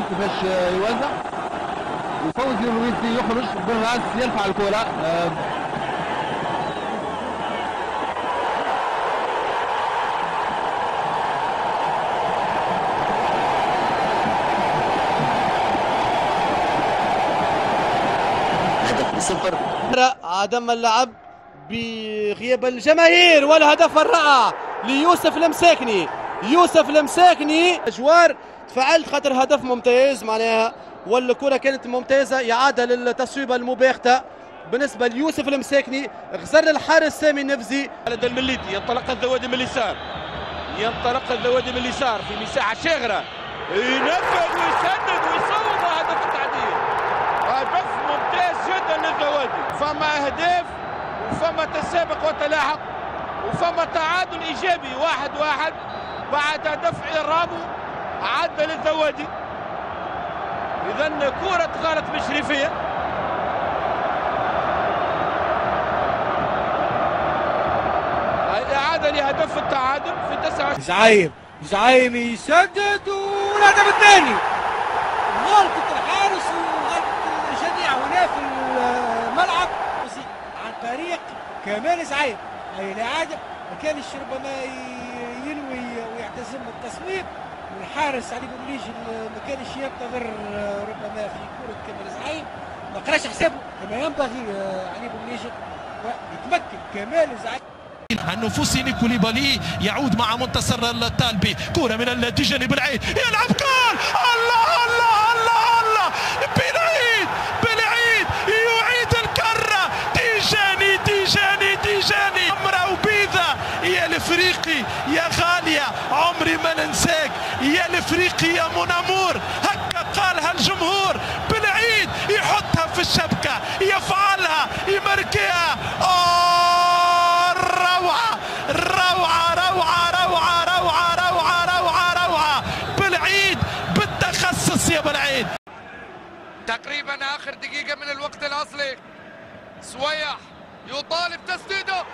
كيفاش يوزع، وفوزي الرويسي يخرج بالراس يرفع الكرة. هدف بصفر. عدم اللعب بغياب الجماهير، والهدف الرائع ليوسف المساكني. يوسف المساكني جوار تفعلت خاطر هدف ممتاز معناها، والكرة كانت ممتازة. إعادة للتصويبة المباغتة بالنسبة ليوسف المساكني، غزر الحارس سامي النفزي. خالد المليتي ينطلق الذوادي من اليسار، ينطلق الذوادي من اليسار في مساحة شاغرة، ينفذ ويسدد ويصوب هدف التعديل. هدف ممتاز جدا للذوادي. فما أهداف وفما تسابق وتلاحق وفما تعادل إيجابي 1-1 بعد دفع رامو عدى للذوادي. إذا كرة غلط مشرفية. إعادة لهدف التعادل في 29. زعيم يسدد والهدف الثاني. غلطة الحارس وغلطة الجميع هنا في الملعب عن طريق كمال زعيم. أي الإعادة ما كانش ربما ينوي ويعتزم التصويب، والحارس علي بوليجي ما كانش ينتظر ربما في كرة كمال زعيم، ما قراش حسابه كما ينبغي علي بوليجي، ويتمكن كمال زعيم. النفوسي كوليبالي يعود مع منتصر الطالبي، كرة من التيجاني بالعيد، يلعب جول. الله الله الله الله، بالعيد بالعيد يعيد الكرة. تيجاني تيجاني تيجاني، حمراء وبيضة. يا الافريقي يا غالية، عمري ما ننساك يا الافريقي يا منامور. هكا قالها الجمهور، بالعيد يحطها في الشبكة، يفعلها يمركيها. روعة روعة روعة روعة روعة روعة روعة روعة، بالعيد بالتخصص يا بالعيد. تقريبا آخر دقيقة من الوقت الأصلي، سويح يطالب تسديده.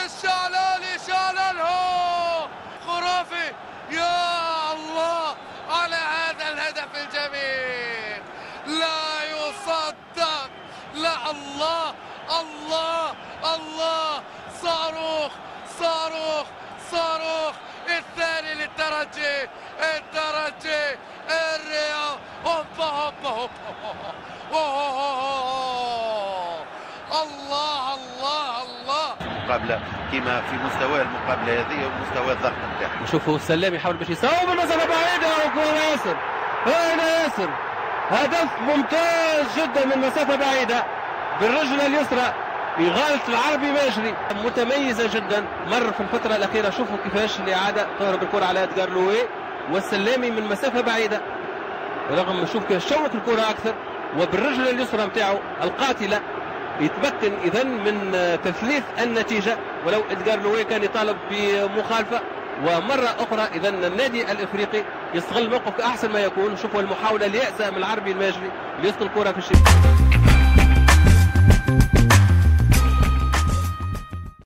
الشعلال شعلان هو خرافي. يا الله على هذا الهدف الجميل، لا يصدق. لا الله الله الله، صاروخ صاروخ صاروخ. الثاني للترجي، الترجي الرياض. هوبا هوبا هوبا، الله الله الله. مقابلة كما في مستوى المقابلة هذه ومستوى الضغط نتاعها. نشوفوا السلام يحاول باش يصوب المسافة بعيدة، وكرة ياسر. هنا ياسر، هدف ممتاز جدا من مسافة بعيدة بالرجل اليسرى، إغالة العربي ماجري متميزة جدا. مر في الفترة الأخيرة شوفوا كيفاش الإعادة تهرب الكرة على إدغار لوي، والسلامي من مسافة بعيدة رغم نشوف كيف شوك الكرة أكثر، وبالرجل اليسرى نتاعو القاتلة يتمكن إذن من تثليث النتيجة، ولو إدغار لوي كان يطالب بمخالفة. ومرة أخرى إذن النادي الإفريقي يستغل موقف أحسن ما يكون. شوفوا المحاولة اليائسة من العربي الماجري ليسقط الكرة في الشبكة.